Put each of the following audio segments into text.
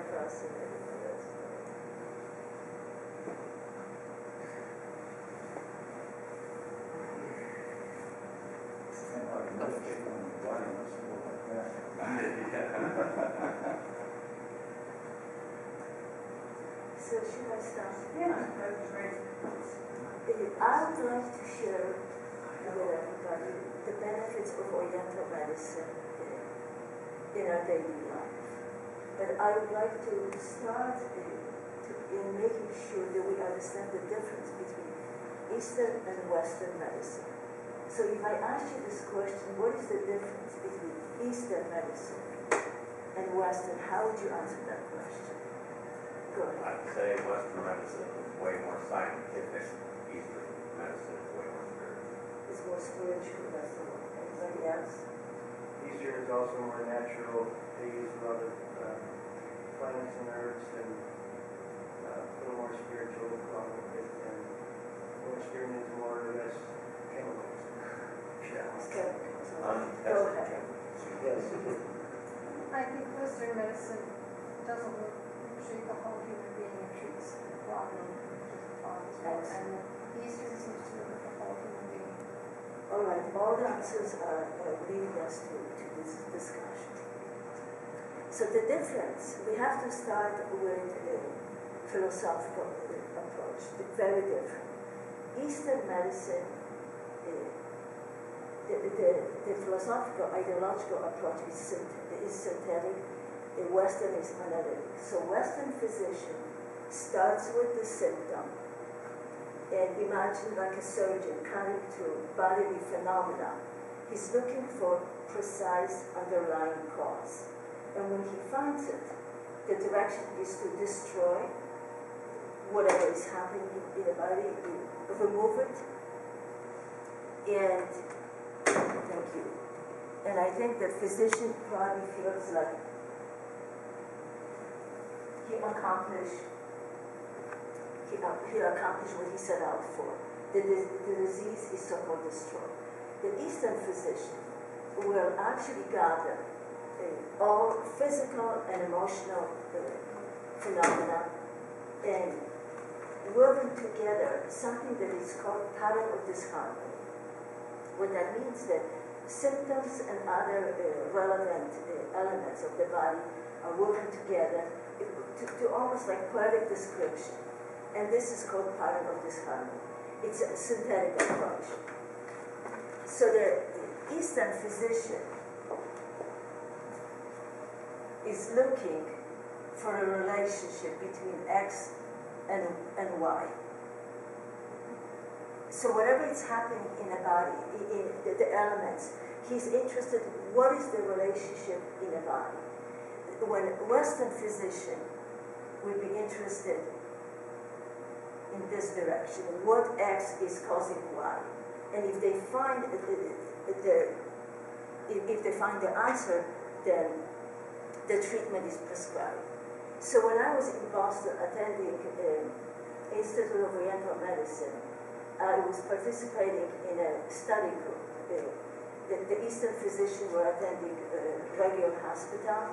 quite fascinated by this. So should I start? Yeah, that was great. I would like to share with everybody the benefits of Oriental medicine in our daily life. But I would like to start in making sure that we understand the difference between Eastern and Western medicine. So if I ask you this question, what is the difference between Eastern medicine and Western, how would you answer that question? Go ahead. I'd say Western medicine is way more scientific. Eastern medicine is way more spiritual. It's more spiritual, that's the one. Anybody else? Eastern is also more natural. They use a lot of plants and herbs and a little more spiritual and Western is more or less chemicals. It's chemicals. Go Untested ahead. chemicals. Yes. I think Western medicine doesn't treat the whole human being, it treats the problem, and Eastern seems to look at the whole human being. All right, all the answers are leading us to this discussion. So the difference, we have to start with a philosophical approach, very different. Eastern medicine, the philosophical, ideological approach is synthetic, the Western is analytic. So Western physician starts with the symptom and imagine like a surgeon coming to bodily phenomena. He's looking for precise underlying cause. And when he finds it, the direction is to destroy whatever is happening in the body, remove it, and thank you. And I think the physician probably feels like he accomplished what he set out for. The disease is so-called destroyed. The Eastern physician will actually gather all physical and emotional phenomena and working together something that is called pattern of disharmony. What that means that symptoms and other relevant elements of the body are working together to almost like poetic description. And this is called pattern of disharmony. It's a synthetic approach. So the Eastern physician is looking for a relationship between X and Y. So whatever is happening in a body, in the elements, he's interested in what is the relationship in a body. When a Western physician will be interested in this direction, what X is causing Y. And if they find the answer, then the treatment is prescribed. So when I was in Boston attending Institute of Oriental Medicine, I was participating in a study group. The Eastern physicians were attending regular hospital,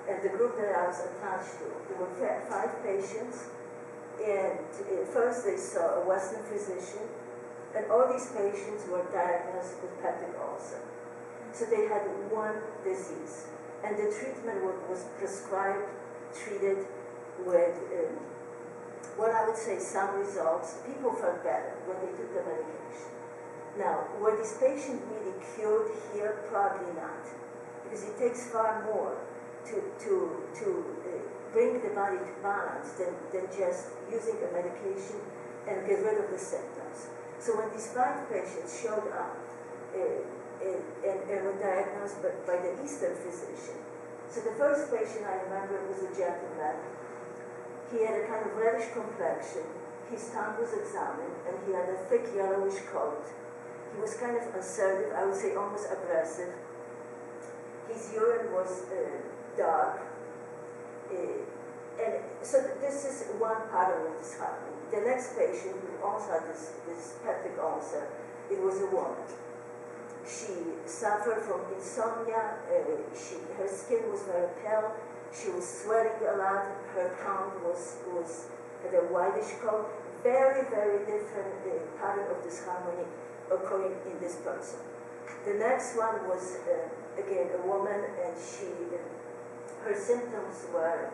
and the group that I was attached to, there were 5 patients, and first they saw a Western physician, and all these patients were diagnosed with peptic ulcer. So they had one disease, and the treatment was prescribed, treated with, what I would say, some results. People felt better when they took the medication. Now, were these patients really cured here? Probably not, because it takes far more to bring the body to balance than just using a medication and get rid of the symptoms. So when these 5 patients showed up and were diagnosed by the Eastern physician, so the first patient I remember was a gentleman. He had a kind of reddish complexion. His tongue was examined, and he had a thick yellowish coat. He was kind of assertive, I would say almost aggressive. His urine was dark. And so this is one pattern of this happening. The next patient who also had this peptic ulcer, it was a woman. She suffered from insomnia. Her skin was very pale. She was sweating a lot. Her tongue had a whitish color. Very, very different pattern of disharmony occurring in this person. The next one was, again, a woman, and her symptoms were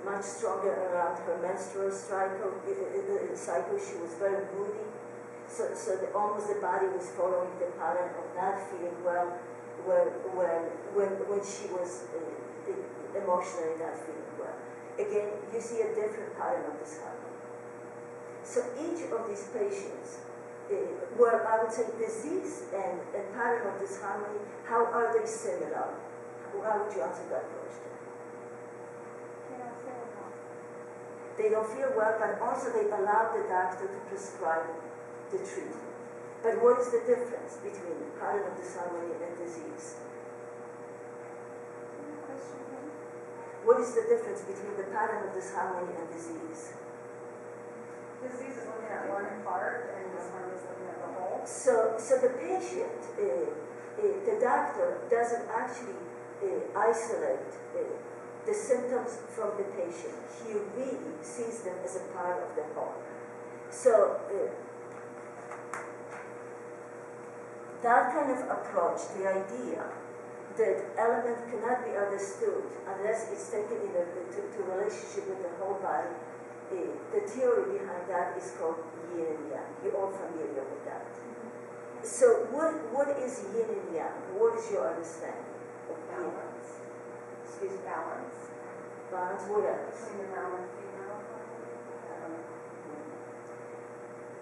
much stronger around her menstrual cycle. She was very moody, so almost the body was following the pattern of not feeling well when she was emotionally not feeling well. Again, you see a different pattern of disharmony. So each of these patients, I would say disease and pattern of disharmony, how are they similar? How would you answer that question? They don't feel well, but also they allow the doctor to prescribe the treatment. But what is the difference between pattern of disharmony and disease? What is the difference between the pattern of disharmony and disease? Disease is looking at one part, and disharmony is looking at the whole. So the patient, the doctor doesn't actually isolate the symptoms from the patient. He really sees them as a part of the whole. So that kind of approach, the idea that element cannot be understood unless it's taken to relationship with the whole body, the theory behind that is called yin and yang. You're all familiar with that. So what is yin and yang? What is your understanding of yin? Balance. Excuse me? Balance. Balance, what else? Between the male and female.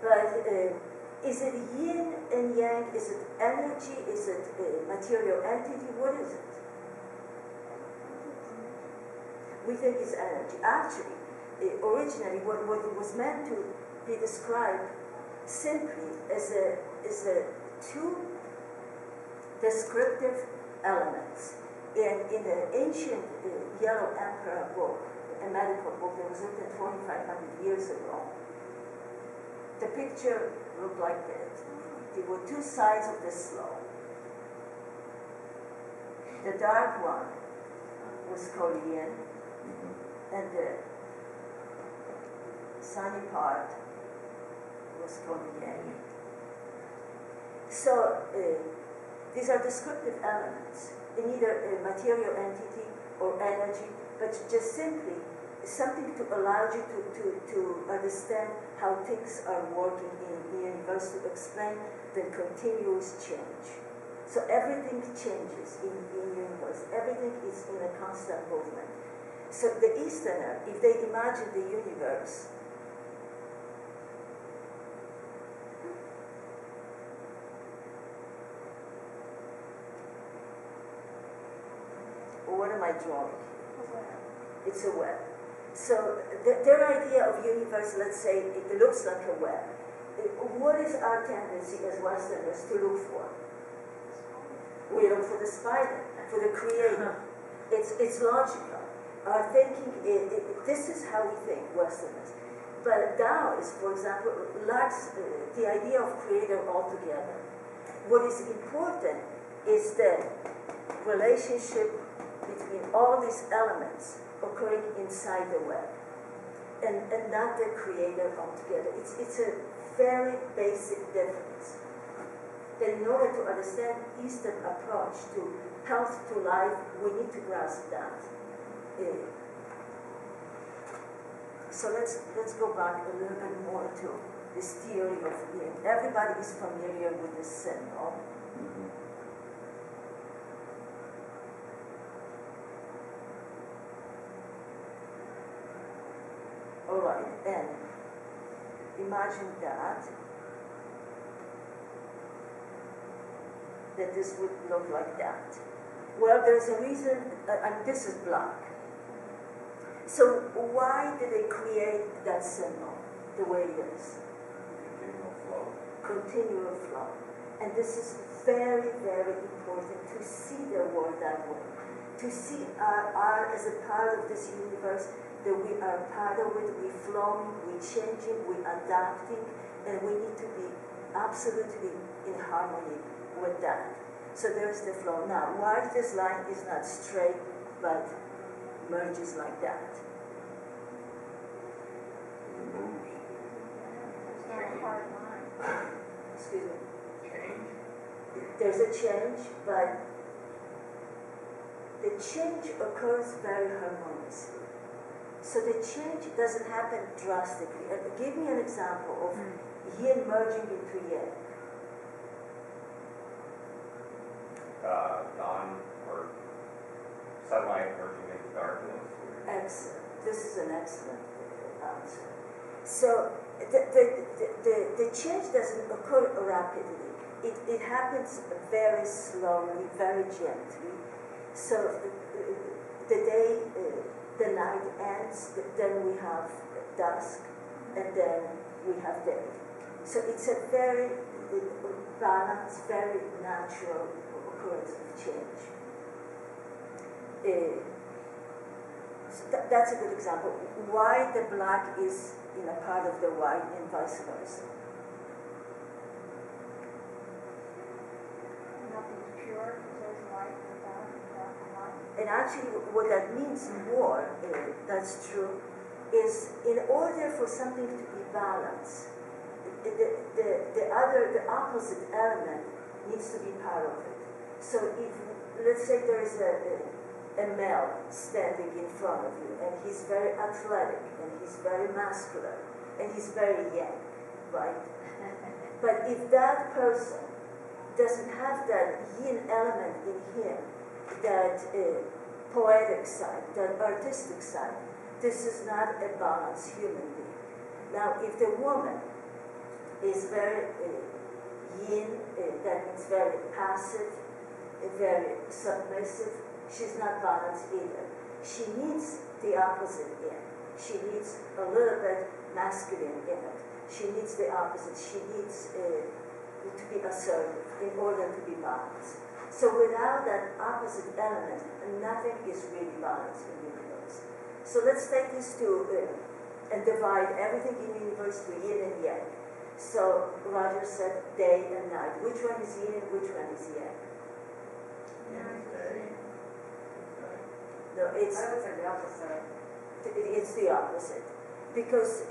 But is it yin and yang? Is it energy? Is it a material entity? What is it? We think it's energy. Actually, originally, what it was meant to be described simply as two descriptive elements. And in the ancient Yellow Emperor book, a medical book that was written 2,500 years ago, the picture looked like that. There were two sides of the slope. The dark one was called yin, and the sunny part was called yang. So these are descriptive elements in either a material entity or energy, but just simply something to allow you to understand how things are working in the universe, to explain the continuous change. So everything changes in the universe. Everything is in a constant movement. So the Easterner, if they imagine the universe, what am I drawing? It's a web. So their idea of universe, let's say, it looks like a web. What is our tendency as Westerners to look for? We look for the spider, for the creator. It's logical. Our thinking, this is how we think, Westerners. But Taoists, for example, lacks the idea of creator altogether. What is important is the relationship between all these elements occurring inside the web, and not the creator altogether. It's a very basic difference. That in order to understand Eastern approach to health, to life, we need to grasp that. So let's go back a little bit more to this theory of yin. Everybody is familiar with this symbol. All right, and imagine that this would look like that. Well, there's a reason, and this is black. So why did they create that symbol the way it is? Continual flow. Continual flow. And this is very, very important to see the world that way. To see our as a part of this universe, that we are part of it, we're flowing, we're changing, we're adapting, and we need to be absolutely in harmony with that. So there's the flow. Now, why this line is not straight but merges like that? It moves, It's not a hard line. Excuse me. change. There's a change, but the change occurs very harmoniously. So the change doesn't happen drastically. Give me an example of yin merging into yang. Dawn or sunlight merging into darkness. Excellent. This is an excellent answer. So the change doesn't occur rapidly. It happens very slowly, very gently. So the day, the night ends, then we have dusk, and then we have day. So it's a very balanced, very natural occurrence of change. So that's a good example. Why the black is in a part of the white and vice versa. Nothing's pure, there's light and dark and light. And actually what that means more, that's true, is in order for something to be balanced, the opposite element needs to be part of it. So if, let's say there is a male standing in front of you, and he's very athletic, and he's very muscular, and he's very yang, right? But if that person doesn't have that yin element in him, that poetic side, that artistic side, this is not a balanced human being. Now, if the woman is very yin, that means very passive, very submissive, she's not balanced either. She needs the opposite in. She needs a little bit masculine in it. She needs the opposite. She needs to be assertive in order to be balanced. So without that opposite element, nothing is really balanced in the universe. So let's take this to and divide everything in the universe to yin and yang. So Roger said day and night. Which one is yin and which one is yang? No, it's I would say the opposite. it's the opposite. Because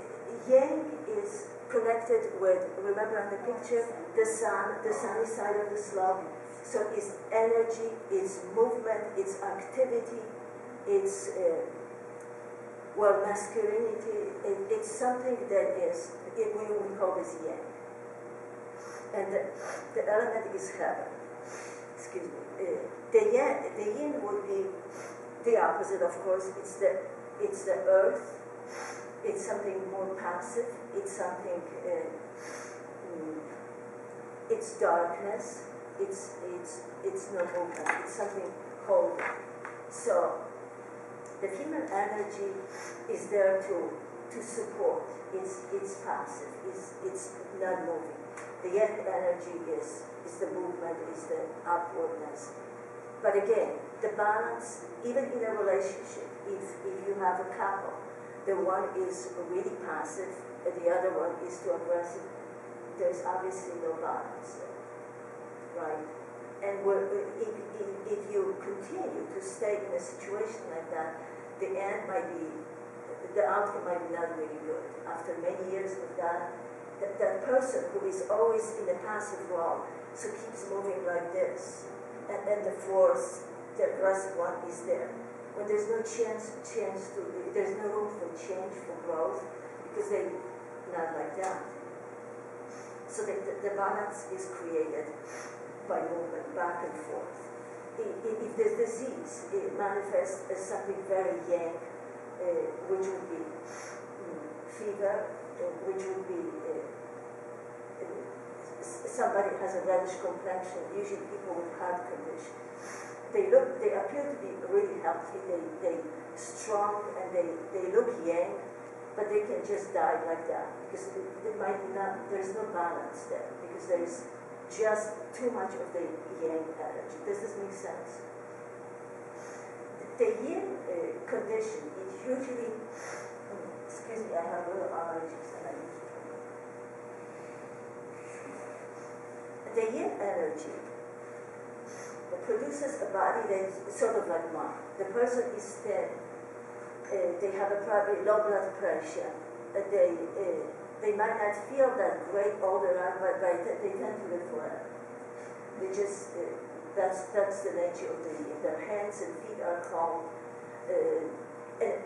yang is connected with, remember on the picture, the sunny side of the slope. So it's energy, it's movement, it's activity, it's, masculinity. It's something that is, we call this yang. And the element is heaven. Excuse me. The yin would be the opposite, of course. It's the earth. It's something more passive. It's something. It's darkness. It's no movement. It's something cold. So the female energy is there to support. It's passive. It's not moving. The yang energy is the movement, is the upwardness. But again, the balance, even in a relationship, if you have a couple, the one is really passive and the other one is too aggressive, there's obviously no balance there, right? And if you continue to stay in a situation like that, the outcome might be not really good. After many years of that person who is always in a passive role, so keeps moving like this, and the force, the aggressive one is there. When there's no there's no room for change, for growth, because they're not like that. So the balance is created by movement back and forth. If there's disease, it manifests as something very yang, which would be fever, which would be somebody has a reddish complexion, usually people with heart condition. They appear to be really healthy, they strong, and they look yang, but they can just die like that, because there's no balance there, because there's just too much of the yang energy. Does this make sense? The yin condition is usually, excuse me, I have little allergies and I use it. The yin energy produces a body that's sort of like mine. The person is thin. They have a probably low blood pressure. They might not feel that great all around, but they tend to live forever. They just, that's the nature of the being. Their hands and feet are cold.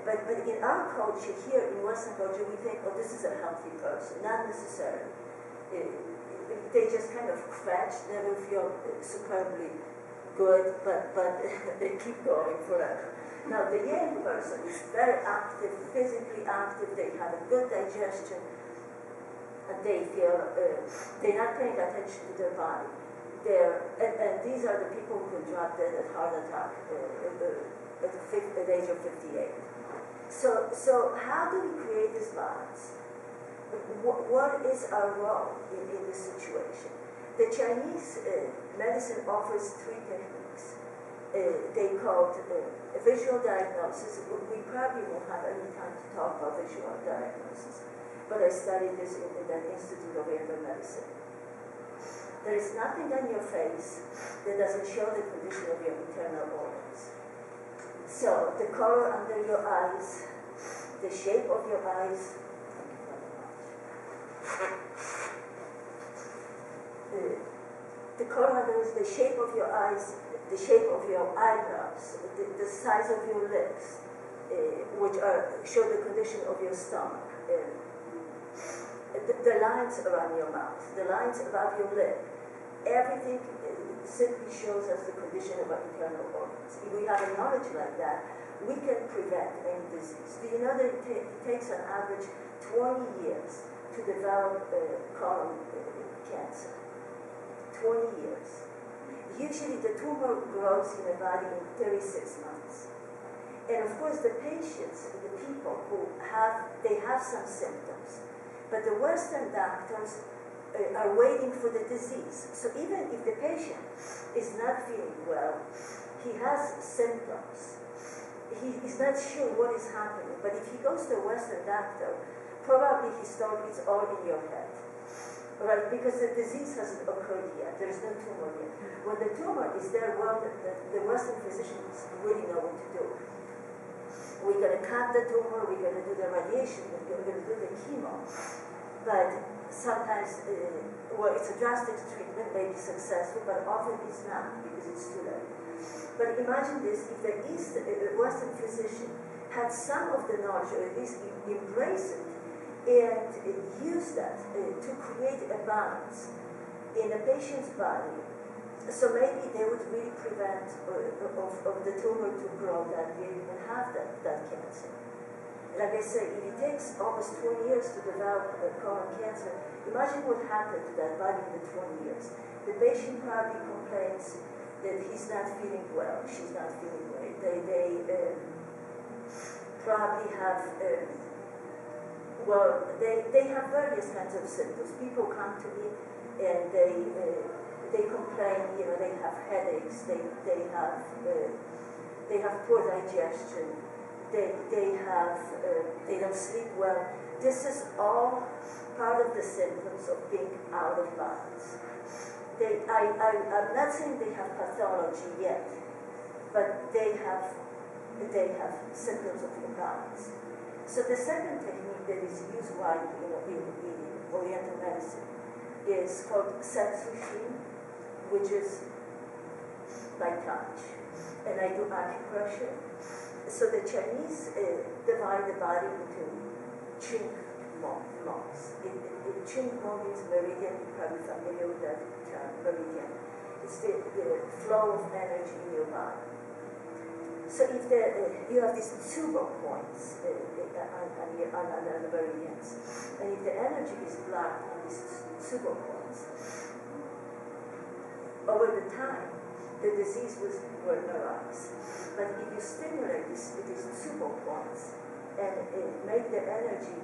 But in our culture here, in Western culture, we think, oh, this is a healthy person. Not necessarily. They just kind of crash, never feel superbly good, but they keep going forever. Now, the yang person is very active, physically active, they have a good digestion, and they feel, they're not paying attention to their body. And these are the people who can drop dead at heart attack at the age of 58. So how do we create this balance? What is our role in this situation? The Chinese medicine offers 3 techniques. They call it visual diagnosis. We probably won't have any time to talk about visual diagnosis, but I studied this in the Institute of Oriental Medicine. There is nothing on your face that doesn't show the condition of your internal organs. So the color under your eyes, the shape of your eyes, the color under the shape of your eyes, the shape of your eyebrows, the size of your lips, which show the condition of your stomach, the lines around your mouth, the lines above your lip, everything simply shows us the condition of our internal organs. If we have a knowledge like that, we can prevent any disease. Do you know that it takes on average 20 years to develop colon cancer? 20 years. Usually the tumor grows in the body in 36 months. And of course the patients, the people who have some symptoms, but the Western doctors are waiting for the disease. So even if the patient is not feeling well, he has symptoms. He is not sure what is happening, but if he goes to a Western doctor, probably he's told it's all in your head. Right, because the disease hasn't occurred yet. There's no tumor yet. When the tumor is there, well, the Western physicians really know what to do. We're going to cut the tumor, we're going to do the radiation, we're going to do the chemo. But sometimes, well, it's a drastic treatment, may be successful, but often it's not because it's too late. But imagine this, if the Western physician had some of the knowledge, or at least embrace it, and use that to create a balance in a patient's body, so maybe they would really prevent of the tumor to grow that big and have that cancer. Like I say, if it takes almost 20 years to develop colon cancer, imagine what happened to that body in the 20 years. The patient probably complains that he's not feeling well, she's not feeling well. They probably have well, they have various kinds of symptoms. People come to me and they complain. You know, they have headaches. They have poor digestion. They don't sleep well. This is all part of the symptoms of being out of balance. I'm not saying they have pathology yet, but they have symptoms of imbalance. So the second technique that is used widely in Oriental medicine is called Satsushin, which is by touch. And I do acupressure. So the Chinese divide the body into Qing modes. Qing mode means meridian. You're probably familiar with that term, meridian. It's the flow of energy in your body. So if you have these tuber points on the meridians, and if the energy is blocked on these tuber points, over the time, the disease will arise. But if you stimulate these tuber points and make the energy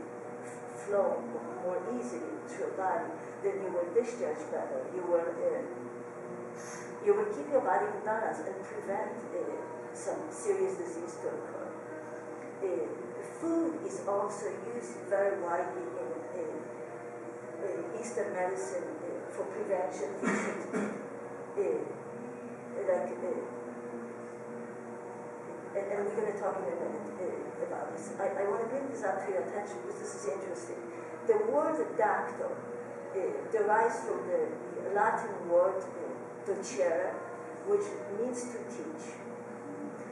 flow more easily through your body, then you will discharge better. You will keep your body in balance and prevent some serious disease to occur. Food is also used very widely in Eastern medicine for prevention. like, and we're going to talk in a minute about this. I want to bring this up to your attention because this is interesting. The word doctor derives from the Latin word docere, which means to teach.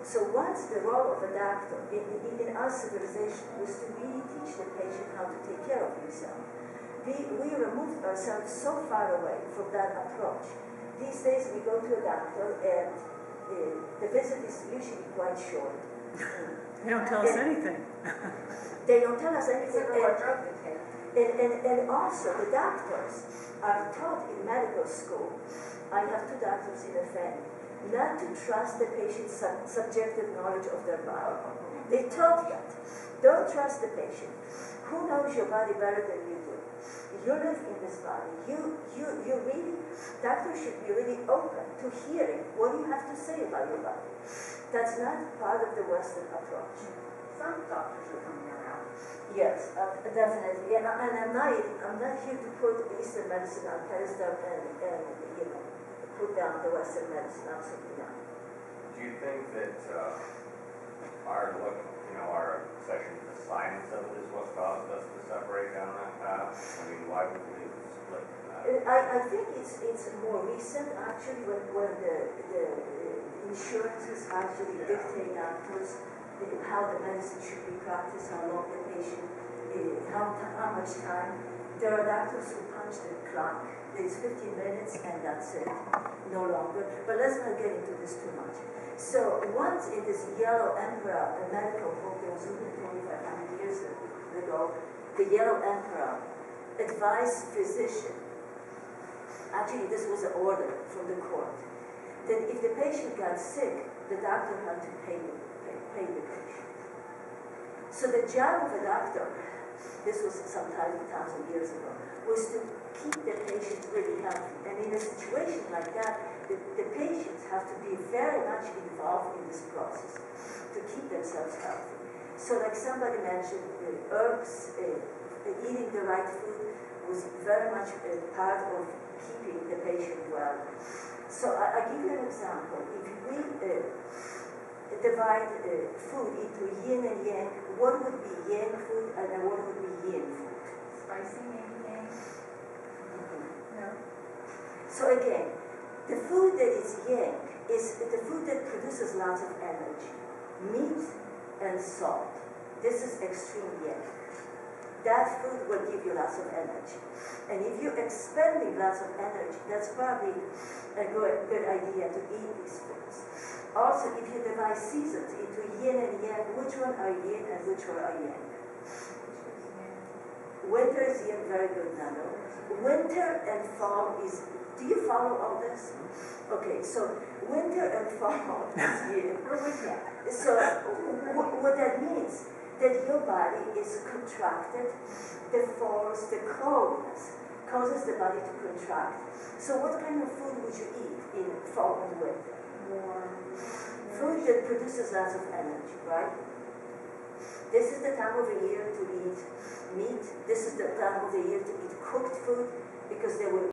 So once the role of a doctor in our civilization was to really teach the patient how to take care of himself. We removed ourselves so far away from that approach. These days we go to a doctor and the visit is usually quite short. They don't tell us anything. They don't tell us anything. What drug to take. And also the doctors are taught in medical school, I have 2 doctors in a family, not to trust the patient's subjective knowledge of their body. They taught that. Don't trust the patient. Who knows your body better than you do? You live in this body. You really, doctors should be really open to hearing what you have to say about your body. That's not part of the Western approach. Some doctors are coming around. Yes, definitely. And I'm not here to put Eastern medicine on pedestal and put down the Western medicine. Absolutely not. Do you think that our obsession with the science of it is what caused us to separate down that path? I mean, why would we split that? I think it's more recent actually when the insurances actually dictate doctors how the medicine should be practiced, how long the patient, how much time. There are doctors who punch the clock. It's 15 minutes and that's it, no longer. But let's not get into this too much. So once in this Yellow Emperor, a medical book that was written 2,500 years ago, the Yellow Emperor advised physician, actually this was an order from the court, that if the patient got sick, the doctor had to pay the patient. So the job of a doctor, this was sometime 1,000 years ago, was to keep the patient really healthy. And in a situation like that, the patients have to be very much involved in this process to keep themselves healthy. So like somebody mentioned, herbs, eating the right food was very much a part of keeping the patient well. So I give you an example. If we divide food into yin and yang, what would be yang food and what would be yin food? Spicy, maybe, yang. No. So again, the food that is yang is the food that produces lots of energy. Meat and salt. This is extreme yang. That food will give you lots of energy. And if you're expending lots of energy, that's probably a good idea to eat these foods. Also, if you divide seasons into yin and yang, which one are yin and which one are yang? Winter is yin, very good, Nano. Winter and fall is, do you follow all this? Okay, so winter and fall is yin. So what that means, that your body is contracted, the force, the coldness causes the body to contract. So what kind of food would you eat in fall and winter? Warm. Food that produces lots of energy, right? This is the time of the year to eat meat. This is the time of the year to eat cooked food because they will